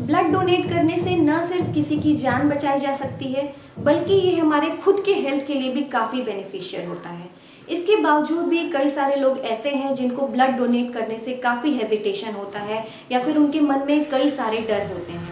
Blood donate करने से न सिर्फ किसी की जान बचाई जा सकती है, बल्कि ये हमारे खुद के हेल्थ के लिए भी काफ़ी बेनिफिशियल होता है। इसके बावजूद भी कई सारे लोग ऐसे हैं जिनको ब्लड डोनेट करने से काफ़ी हेजिटेशन होता है या फिर उनके मन में कई सारे डर होते हैं।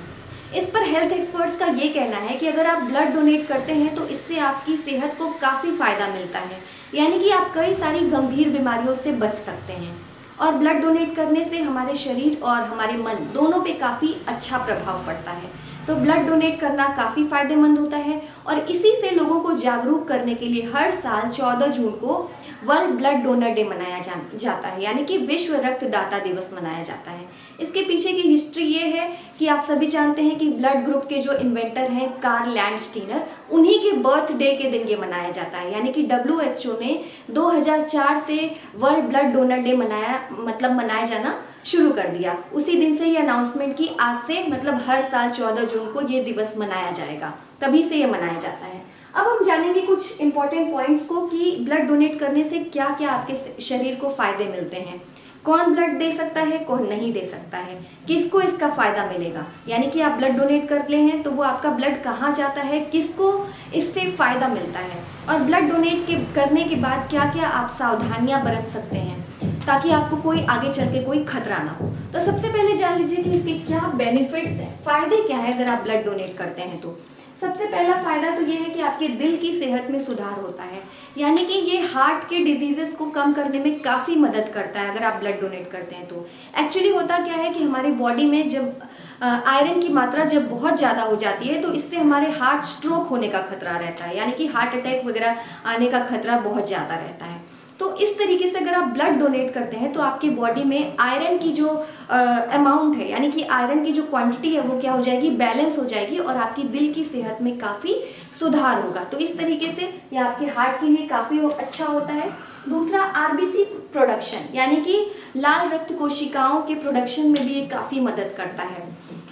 इस पर हेल्थ एक्सपर्ट्स का ये कहना है कि अगर आप ब्लड डोनेट करते हैं तो इससे आपकी सेहत को काफ़ी फ़ायदा मिलता है, यानी कि आप कई सारी गंभीर बीमारियों से बच सकते हैं। और ब्लड डोनेट करने से हमारे शरीर और हमारे मन दोनों पे काफ़ी अच्छा प्रभाव पड़ता है। तो ब्लड डोनेट करना काफ़ी फ़ायदेमंद होता है और इसी से लोगों को जागरूक करने के लिए हर साल 14 जून को वर्ल्ड ब्लड डोनर डे मनाया जाता है, यानी कि विश्व रक्तदाता दिवस मनाया जाता है। इसके पीछे की हिस्ट्री ये है कि आप सभी जानते हैं कि ब्लड ग्रुप के जो इन्वेंटर हैं कार्ल लैंडस्टीनर, उन्हीं के बर्थडे के दिन ये मनाया जाता है, यानी कि WHO ने 2004 से वर्ल्ड ब्लड डोनर डे मनाया जाना शुरू कर दिया। उसी दिन से ये अनाउंसमेंट की आज से हर साल 14 जून को ये दिवस मनाया जाएगा, तभी से ये मनाया जाता है। अब हम जानेंगे कुछ इंपॉर्टेंट पॉइंट्स को कि ब्लड डोनेट करने से क्या क्या आपके शरीर को फायदे मिलते हैं, कौन ब्लड दे सकता है, कौन नहीं दे सकता है, किसको इसका फ़ायदा मिलेगा, यानी कि आप ब्लड डोनेट करते हैं तो वो आपका ब्लड कहाँ जाता है, किसको इससे फ़ायदा मिलता है, और ब्लड डोनेट करने के बाद क्या क्या आप सावधानियाँ बरत सकते हैं ताकि आपको कोई आगे चल के कोई खतरा ना हो। तो सबसे पहले जान लीजिए कि इसके क्या बेनिफिट्स हैं, फ़ायदे क्या है अगर आप ब्लड डोनेट करते हैं तो। सबसे पहला फ़ायदा तो ये है कि आपके दिल की सेहत में सुधार होता है, यानी कि ये हार्ट के डिजीज़ेस को कम करने में काफ़ी मदद करता है अगर आप ब्लड डोनेट करते हैं तो। एक्चुअली होता क्या है कि हमारी बॉडी में जब आयरन की मात्रा जब बहुत ज़्यादा हो जाती है तो इससे हमारे हार्ट स्ट्रोक होने का खतरा रहता है, यानी कि हार्ट अटैक वगैरह आने का खतरा बहुत ज़्यादा रहता है। तो इस तरीके से अगर आप ब्लड डोनेट करते हैं तो आपकी बॉडी में आयरन की जो अमाउंट है, यानी कि आयरन की जो क्वांटिटी है वो क्या हो जाएगी, बैलेंस हो जाएगी और आपकी दिल की सेहत में काफ़ी सुधार होगा। तो इस तरीके से ये आपके हार्ट के लिए काफ़ी अच्छा होता है। दूसरा RBC प्रोडक्शन, यानी कि लाल रक्त कोशिकाओं के प्रोडक्शन में भी ये काफ़ी मदद करता है।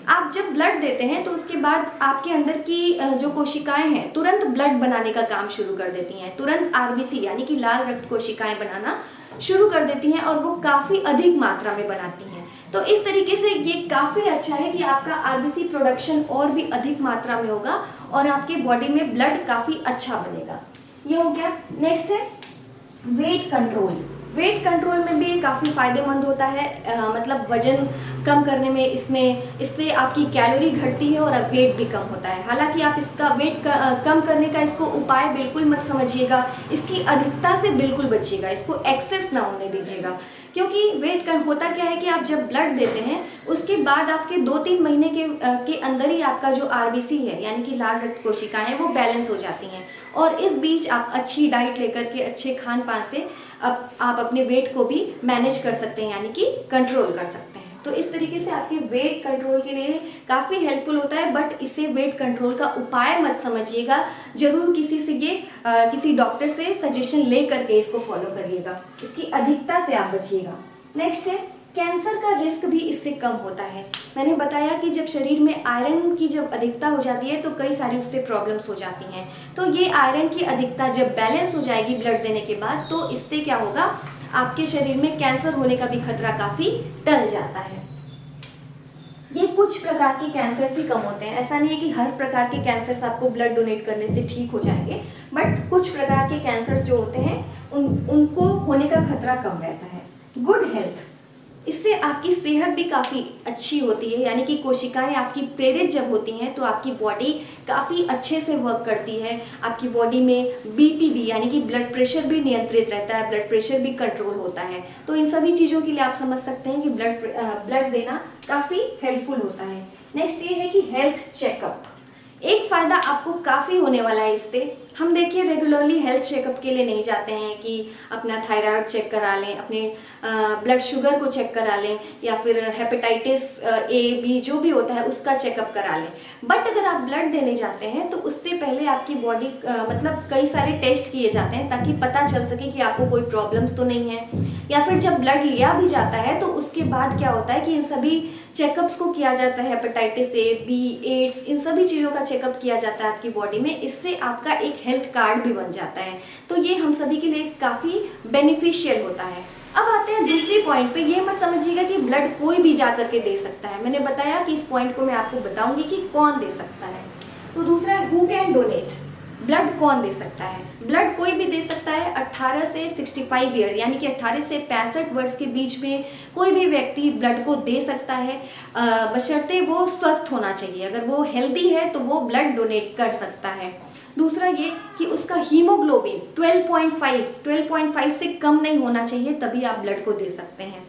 आप जब ब्लड देते हैं तो उसके बाद आपके अंदर की जो कोशिकाएं हैं तुरंत ब्लड बनाने का काम शुरू कर देती हैं, तुरंत RBC यानी कि लाल रक्त कोशिकाएं बनाना शुरू कर देती हैं और वो काफ़ी अधिक मात्रा में बनाती हैं। तो इस तरीके से ये काफ़ी अच्छा है कि आपका RBC प्रोडक्शन और भी अधिक मात्रा में होगा और आपके बॉडी में ब्लड काफ़ी अच्छा बनेगा। ये हो गया। नेक्स्ट है वेट कंट्रोल। वेट कंट्रोल में भी काफ़ी फ़ायदेमंद होता है, वजन कम करने में इससे आपकी कैलोरी घटती है और अब वेट भी कम होता है। हालांकि आप इसका वेट कम करने का इसको उपाय बिल्कुल मत समझिएगा, इसकी अधिकता से बिल्कुल बचिएगा, इसको एक्सेस ना होने दीजिएगा, क्योंकि वेट का होता क्या है कि आप जब ब्लड देते हैं उसके बाद आपके 2-3 महीने के अंदर ही आपका जो RBC है यानी कि लाल रक्त कोशिकाएं हैं वो बैलेंस हो जाती हैं और इस बीच आप अच्छी डाइट लेकर के अच्छे खान पान से आप अपने वेट को भी मैनेज कर सकते हैं, यानी कि कंट्रोल कर सकते हैं। तो इस तरीके से आपके वेट कंट्रोल के लिए काफ़ी हेल्पफुल होता है, बट इसे वेट कंट्रोल का उपाय मत समझिएगा, जरूर किसी डॉक्टर से सजेशन ले करके इसको फॉलो करिएगा, इसकी अधिकता से आप बचिएगा। नेक्स्ट है कैंसर का रिस्क भी इससे कम होता है। मैंने बताया कि जब शरीर में आयरन की जब अधिकता हो जाती है तो कई सारी उससे प्रॉब्लम्स हो जाती हैं। तो ये आयरन की अधिकता जब बैलेंस हो जाएगी ब्लड देने के बाद तो इससे क्या होगा, आपके शरीर में कैंसर होने का भी खतरा काफ़ी टल जाता है। ये कुछ प्रकार के कैंसर ही कम होते हैं, ऐसा नहीं है कि हर प्रकार के कैंसर आपको ब्लड डोनेट करने से ठीक हो जाएंगे, बट कुछ प्रकार के कैंसर जो होते हैं उनको होने का खतरा कम रहता है। गुड हेल्थ, इससे आपकी सेहत भी काफ़ी अच्छी होती है, यानी कि कोशिकाएं आपकी प्रेरित जब होती हैं तो आपकी बॉडी काफ़ी अच्छे से वर्क करती है। आपकी बॉडी में BP भी यानी कि ब्लड प्रेशर भी नियंत्रित रहता है, ब्लड प्रेशर भी कंट्रोल होता है। तो इन सभी चीज़ों के लिए आप समझ सकते हैं कि ब्लड देना काफ़ी हेल्पफुल होता है। नेक्स्ट ये है कि हेल्थ चेकअप, एक फ़ायदा आपको काफ़ी होने वाला है इससे। हम देखिए रेगुलरली हेल्थ चेकअप के लिए नहीं जाते हैं कि अपना थायराइड चेक करा लें, अपने ब्लड शुगर को चेक करा लें या फिर हेपेटाइटिस A B जो भी होता है उसका चेकअप करा लें। बट अगर आप ब्लड देने जाते हैं तो उससे पहले आपकी बॉडी कई सारे टेस्ट किए जाते हैं ताकि पता चल सके कि आपको कोई प्रॉब्लम्स तो नहीं है, या फिर जब ब्लड लिया भी जाता है तो उसके बाद क्या होता है कि इन सभी चेकअप्स को किया जाता है, हेपेटाइटिस A B एड्स, इन सभी चीज़ों का चेकअप किया जाता है आपकी बॉडी में। इससे आपका एक हेल्थ कार्ड भी बन जाता है, तो ये हम सभी के लिए काफ़ी बेनिफिशियल होता है। अब आते हैं दूसरी पॉइंट पे। ये मत समझिएगा कि ब्लड कोई भी जा करके दे सकता है। मैंने बताया कि इस पॉइंट को मैं आपको बताऊंगी कि कौन दे सकता है। तो दूसरा है हु कैन डोनेट। ब्लड कौन दे सकता है? ब्लड कोई भी दे सकता है 18 से 65 ईयर, यानी कि 18 से 65 वर्ष के बीच में कोई भी व्यक्ति ब्लड को दे सकता है, बशर्ते वो स्वस्थ होना चाहिए। अगर वो हेल्दी है तो वो ब्लड डोनेट कर सकता है। दूसरा ये कि उसका हीमोग्लोबिन 12.5 से कम नहीं होना चाहिए, तभी आप ब्लड को दे सकते हैं।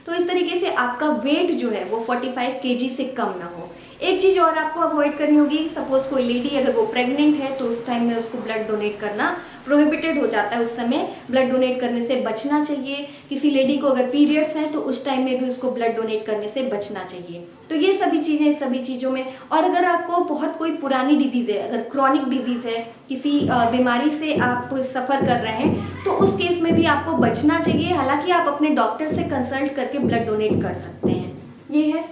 तो इस तरीके से आपका वेट जो है वो 45 केजी से कम ना हो। एक चीज़ और आपको अवॉइड करनी होगी, सपोज कोई लेडी अगर वो प्रेग्नेंट है तो उस टाइम में उसको ब्लड डोनेट करना प्रोहिबिटेड हो जाता है। उस समय ब्लड डोनेट करने से बचना चाहिए। किसी लेडी को अगर पीरियड्स हैं तो उस टाइम में भी उसको ब्लड डोनेट करने से बचना चाहिए। तो ये सभी चीज़ें, सभी चीज़ों में। और अगर आपको बहुत कोई पुरानी डिजीज़ है, अगर क्रॉनिक डिजीज़ है, किसी बीमारी से आप सफ़र कर रहे हैं, तो उस केस में भी आपको बचना चाहिए। हालांकि आप अपने डॉक्टर से कंसल्ट करके ब्लड डोनेट कर सकते हैं। ये है।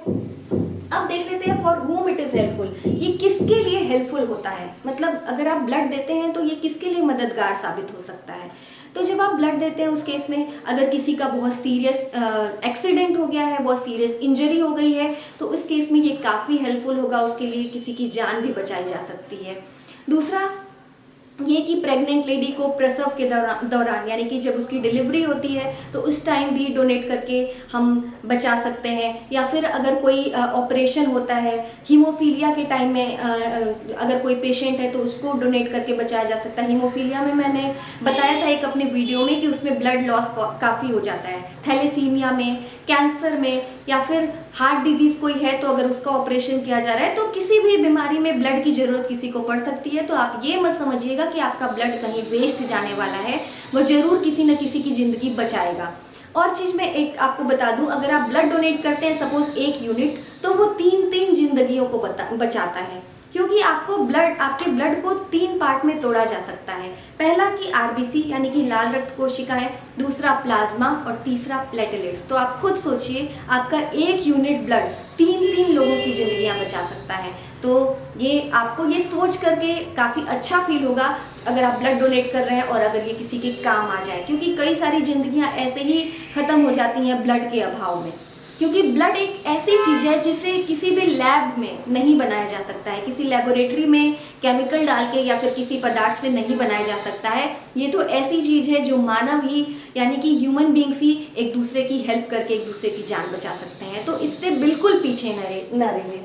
अब देख लेते हैं for whom it is helpful. ये किसके लिए हेल्पफुल होता है, मतलब अगर आप ब्लड देते हैं तो ये किसके लिए मददगार साबित हो सकता है। तो जब आप ब्लड देते हैं उस केस में अगर किसी का बहुत सीरियस एक्सीडेंट हो गया है, बहुत सीरियस इंजरी हो गई है, तो उस केस में ये काफ़ी हेल्पफुल होगा। उसके लिए किसी की जान भी बचाई जा सकती है। दूसरा ये कि प्रेग्नेंट लेडी को प्रसव के दौरान यानी कि जब उसकी डिलीवरी होती है तो उस टाइम भी डोनेट करके हम बचा सकते हैं। या फिर अगर कोई ऑपरेशन होता है, हीमोफीलिया के टाइम में अगर कोई पेशेंट है तो उसको डोनेट करके बचाया जा सकता है। हीमोफीलिया में मैंने बताया था एक अपने वीडियो में कि उसमें ब्लड लॉस काफ़ी हो जाता है। थैलेसीमिया में, कैंसर में, या फिर हार्ट डिजीज़ कोई है तो अगर उसका ऑपरेशन किया जा रहा है, तो किसी भी बीमारी में ब्लड की ज़रूरत किसी को पड़ सकती है। तो आप ये मत समझिएगा कि आपका ब्लड कहीं वेस्ट जाने वाला है, वो ज़रूर किसी न किसी की ज़िंदगी बचाएगा। और चीज़ मैं एक आपको बता दूं, अगर आप ब्लड डोनेट करते हैं सपोज 1 यूनिट, तो वो 3 जिंदगियों को बचाता है। क्योंकि आपके ब्लड को 3 पार्ट में तोड़ा जा सकता है। पहला कि आरबीसी यानी कि लाल रक्त कोशिकाएं, दूसरा प्लाज्मा और तीसरा प्लेटलेट्स। तो आप खुद सोचिए, आपका 1 यूनिट ब्लड 3 लोगों की जिंदगियां बचा सकता है। तो ये आपको ये सोच करके काफ़ी अच्छा फील होगा अगर आप ब्लड डोनेट कर रहे हैं और अगर ये किसी के काम आ जाए, क्योंकि कई सारी जिंदगियां ऐसे ही ख़त्म हो जाती हैं ब्लड के अभाव में। क्योंकि ब्लड एक ऐसी चीज़ है जिसे किसी भी लैब में नहीं बनाया जा सकता है, किसी लेबोरेटरी में केमिकल डाल के या फिर किसी पदार्थ से नहीं बनाया जा सकता है। ये तो ऐसी चीज़ है जो मानव ही यानी कि ह्यूमन बींग्स ही एक दूसरे की हेल्प करके एक दूसरे की जान बचा सकते हैं। तो इससे बिल्कुल पीछे न रहिए।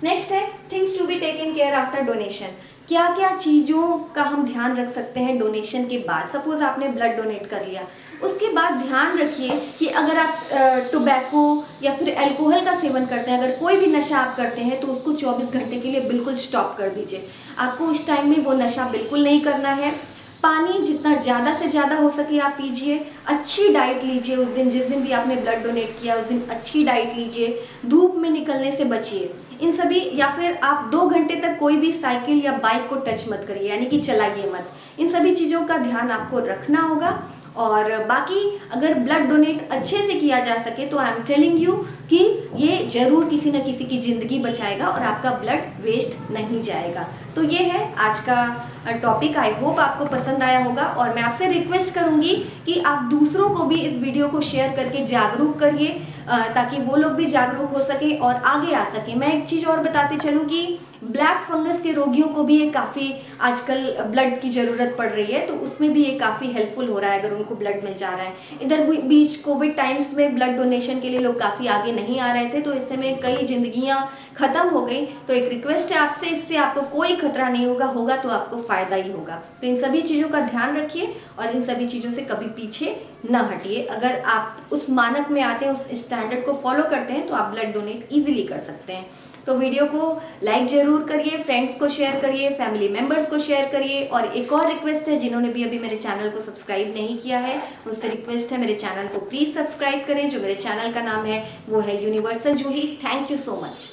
नेक्स्ट है things to be taken care after donation. क्या क्या चीज़ों का हम ध्यान रख सकते हैं डोनेशन के बाद। सपोज आपने ब्लड डोनेट कर लिया, उसके बाद ध्यान रखिए कि अगर आप टोबैको या फिर अल्कोहल का सेवन करते हैं, अगर कोई भी नशा आप करते हैं, तो उसको 24 घंटे के लिए बिल्कुल स्टॉप कर दीजिए। आपको उस टाइम में वो नशा बिल्कुल नहीं करना है। पानी जितना ज़्यादा से ज़्यादा हो सके आप पीजिए। अच्छी डाइट लीजिए उस दिन, जिस दिन भी आपने ब्लड डोनेट किया उस दिन अच्छी डाइट लीजिए। धूप में निकलने से बचिए इन सभी। या फिर आप 2 घंटे तक कोई भी साइकिल या बाइक को टच मत करिए, यानी कि चलाइए मत। इन सभी चीज़ों का ध्यान आपको रखना होगा। और बाकी अगर ब्लड डोनेट अच्छे से किया जा सके तो आई एम टेलिंग यू कि ये जरूर किसी न किसी की ज़िंदगी बचाएगा और आपका ब्लड वेस्ट नहीं जाएगा। तो ये है आज का टॉपिक। आई होप आपको पसंद आया होगा और मैं आपसे रिक्वेस्ट करूंगी कि आप दूसरों को भी इस वीडियो को शेयर करके जागरूक करिए, ताकि वो लोग भी जागरूक हो सके और आगे आ सके। मैं एक चीज़ और बताते चलूँ कि ब्लैक फंगस के रोगियों को भी ये काफ़ी आजकल ब्लड की ज़रूरत पड़ रही है, तो उसमें भी ये काफ़ी हेल्पफुल हो रहा है अगर उनको ब्लड मिल जा रहा है। इधर बीच कोविड टाइम्स में ब्लड डोनेशन के लिए लोग काफ़ी आगे नहीं आ रहे थे, तो इससे में कई जिंदगियां ख़त्म हो गई। तो एक रिक्वेस्ट है आपसे, इससे आपको कोई खतरा नहीं होगा तो आपको फ़ायदा ही होगा। तो इन सभी चीज़ों का ध्यान रखिए और इन सभी चीज़ों से कभी पीछे न हटिए। अगर आप उस मानक में आते हैं, उस स्टैंडर्ड को फॉलो करते हैं, तो आप ब्लड डोनेट ईजिली कर सकते हैं। तो वीडियो को लाइक जरूर करिए, फ्रेंड्स को शेयर करिए, फैमिली मेंबर्स को शेयर करिए। और एक और रिक्वेस्ट है, जिन्होंने भी अभी मेरे चैनल को सब्सक्राइब नहीं किया है उससे रिक्वेस्ट है मेरे चैनल को प्लीज़ सब्सक्राइब करें। जो मेरे चैनल का नाम है वो है universal Juhi. Thank you so much.